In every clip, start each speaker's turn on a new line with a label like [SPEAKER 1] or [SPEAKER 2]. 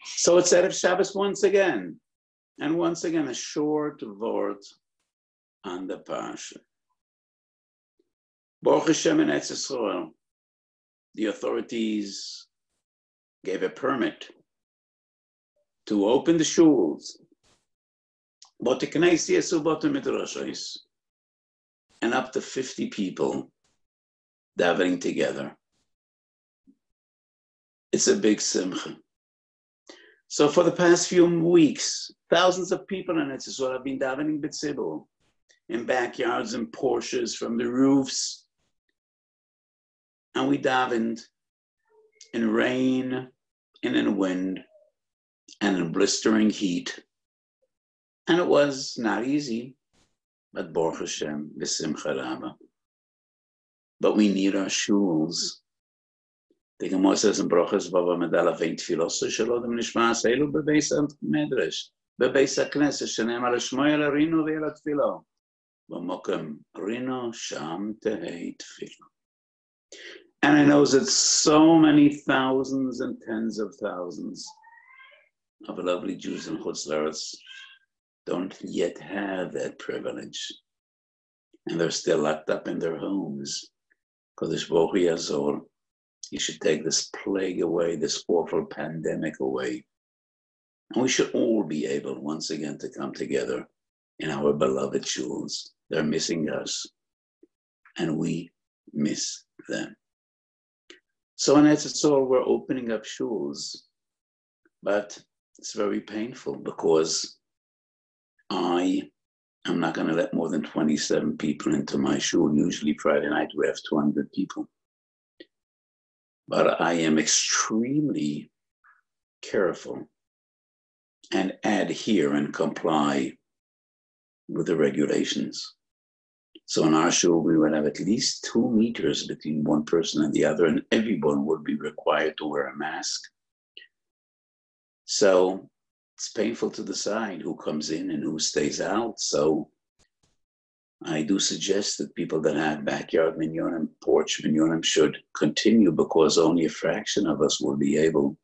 [SPEAKER 1] So it's Erev Shabbos once again. And once again, a short word on the Parsha. Baruch Hashem in Eretz Yisrael, the authorities gave a permit to open the shuls, but the Knesset midrashos, and up to 50 people davening together. It's a big simcha. So for the past few weeks, thousands of people in Eretz Yisrael have been davening b'tzibur, in backyards and Porsches, from the roofs. And we davened in rain and in wind and in blistering heat. And it was not easy, but Baruch Hashem, b'simcha rabba. But we need our shuls. The Gemara says in Brachas Bava Medala Vein Tfilos Shalom Nishmas Elu Bebeis Medrash Bebeis HaKnesset Shenemar Shmoy El Rino Ve'el Tfilo B'Mokem Rino Sham Tehei Tfilo. And I know that so many thousands and tens of thousands of lovely Jews in Chutz La'aretz don't yet have that privilege, and they're still locked up in their homes. Kodesh Baruch Hu Yazor. You should take this plague away, this awful pandemic away. And we should all be able, once again, to come together in our beloved shuls. They're missing us, and we miss them. So in Eretz Yisrael, we're opening up shuls, but it's very painful because I am not going to let more than 27 people into my shul. Usually Friday night we have 200 people. But I am extremely careful and adhere and comply with the regulations. So in our shul, we would have at least 2 meters between one person and the other, and everyone would be required to wear a mask. So it's painful to decide who comes in and who stays out. So I do suggest that people that have backyard minyanim, porch minyanim should continue, because only a fraction of us will be able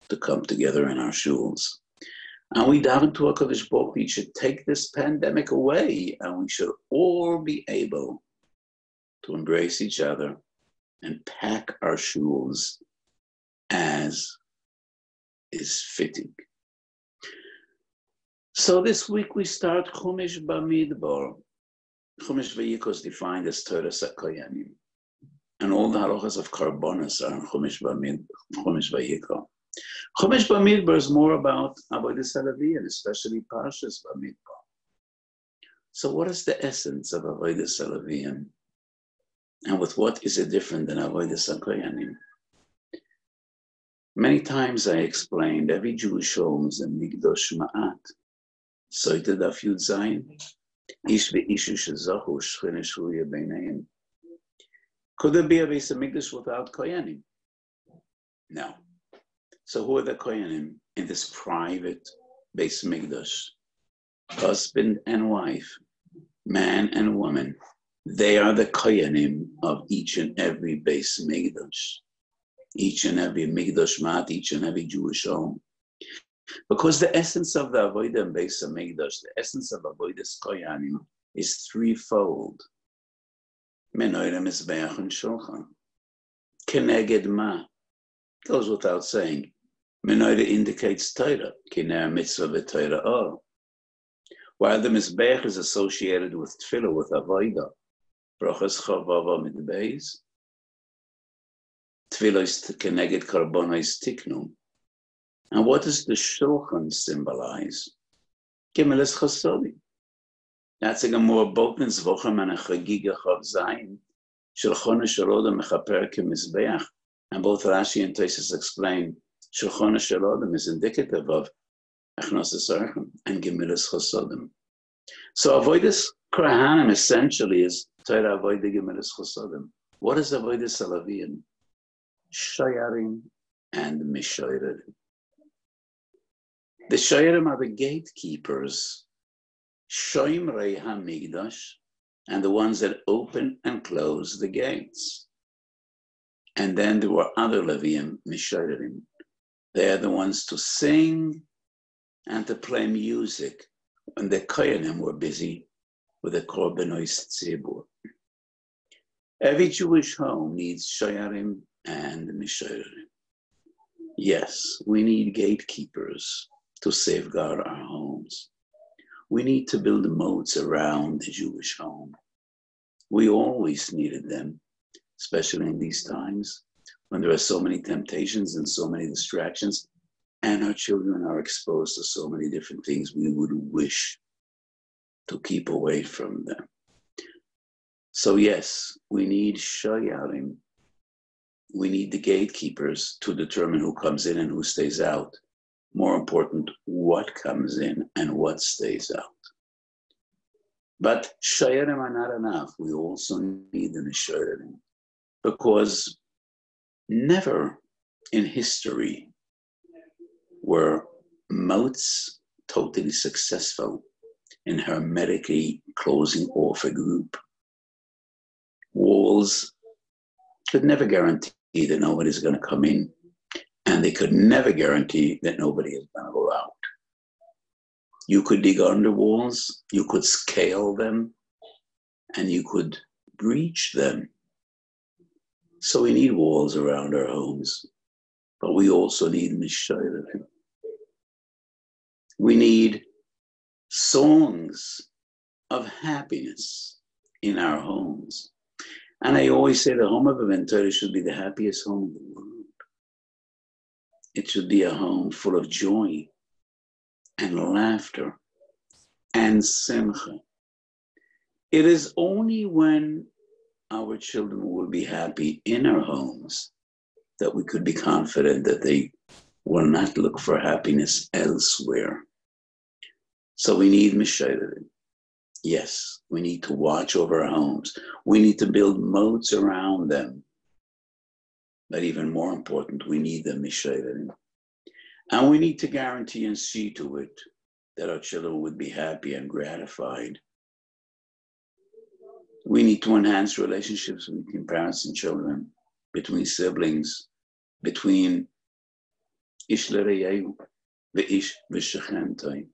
[SPEAKER 1] to come together in our shuls. And we daven to HaKadosh Baruch Hu should take this pandemic away, and we should all be able to embrace each other and pack our shuls as is fitting. So this week we start Chumash Bamidbar. Chumash Vayikra is defined as Torah Sakoyanim, and all the halachas of Karbonos are in Chumash Vayikra. Chumash Bamidbar is more about Avodas Halaviyim, and especially Parshat Bamidbar. So what is the essence of Avodas Halaviyim, and with what is it different than Avodas Sakoyanim? Many times I explained every Jewish home is a Mikdash Ma'at. Soita Daf Yud Zayin. Ish ve'ishu shezachu shchina shruya beinayim. Could there be a Beis Hamikdash without Koyanim? No. So who are the Koyanim in this private Beis Hamikdash? Husband and wife, man and woman. They are the Koyanim of each and every Beis Hamikdash. Each and every Mikdash Mat, each and every Jewish home. Because the essence of the Avodah and Beis Hamikdash, the essence of Avodas Koyanim is threefold. Menorah, Mizbeach, and Shulchan. Keneged Ma. Goes without saying. Menorah indicates Torah. Kiner Mitzvah V'Torah Or. While the Mizbeach is associated with Tefillah, with Avodah. Brachas Chavava Midbeis. Tefillah is Keneged Karbono is Tiknum. And what does the Shulchan symbolize? Gemilas Chasodim. That's a Gemara Botnitz Vochem and a Chagiga Chav Zayin. Shulchan Shalodam Mechaper Kemizbeach. And both Rashi and Tosfos explain Shulchan Shalodam is indicative of Echnos Esarchim and Gemilas Chasodim. So Avodas Kohanim essentially is Torah Avodah Gemilas Chasodim. What is Avodas Halaviyim? Shayarim and Mishoyrim. The Shayarim are the gatekeepers, Shoimrei HaMikdash, and the ones that open and close the gates. And then there were other Leviim, Mishoyrim, They're the ones to sing and to play music when the Kohanim were busy with the Korbanos Tzibur. Every Jewish home needs Shoyarim and Mishoyarim. Yes, we need gatekeepers to safeguard our homes. We need to build moats around the Jewish home. We always needed them, especially in these times when there are so many temptations and so many distractions, and our children are exposed to so many different things we would wish to keep away from them. So yes, we need Shoyarim. We need the gatekeepers to determine who comes in and who stays out. More important, what comes in and what stays out. But Shoyarim are not enough. We also need the Mishoyarim, because never in history were moats totally successful in hermetically closing off a group. Walls could never guarantee that nobody's going to come in, and they could never guarantee that nobody is going to go out. You could dig under walls, you could scale them, and you could breach them. So we need walls around our homes, but we also need Mishoyarim. We need songs of happiness in our homes. And I always say the home of a Ventura should be the happiest home in the world. It should be a home full of joy and laughter and simcha. It is only when our children will be happy in our homes that we could be confident that they will not look for happiness elsewhere. So we need Mishoyarim. Yes, we need to watch over our homes. We need to build moats around them. But even more important, we need the Mishoyarim. And we need to guarantee and see to it that our children would be happy and gratified. We need to enhance relationships between parents and children, between siblings, between ish l'reyehu ve'ish v'shechem.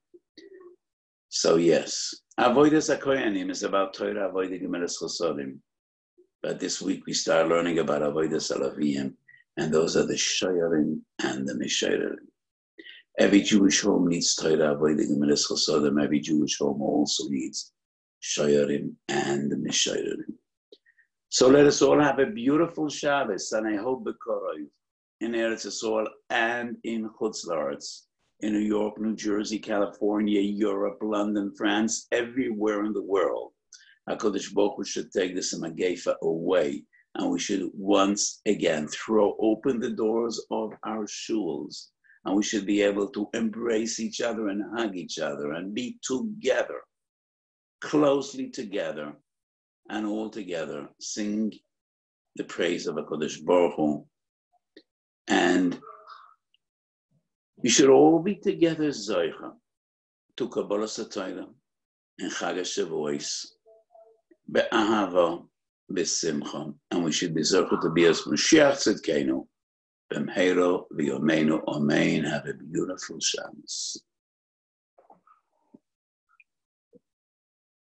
[SPEAKER 1] So yes, Avodas HaKohanim is about Torah Avodah Gemilas Chosadim. But this week we start learning about Avodas HaLevim, and those are the Shoyarim and the Mishoyarim. Every Jewish home needs Torah Avodah Gemilas Chosadim. Every Jewish home also needs Shoyarim and the Mishoyarim. So let us all have a beautiful Shabbos, and I hope B'Korov in Eretz Yisrael and in Chutz La'aretz, in New York, New Jersey, California, Europe, London, France, everywhere in the world. HaKadosh Baruch Hu should take this Magefa away, and we should once again throw open the doors of our shuls, and we should be able to embrace each other and hug each other and be together, closely together, and all together sing the praise of HaKadosh Baruch Hu. And we should all be together, Zoicha, to Kabbalas HaTorah and Chag HaShavuos, Be'ahava, Be'simcha, and we should be Zoicha to be as Mashiach Tzidkenu, B'mheiro V'yomeinu, Amen. Have a beautiful Shabbos.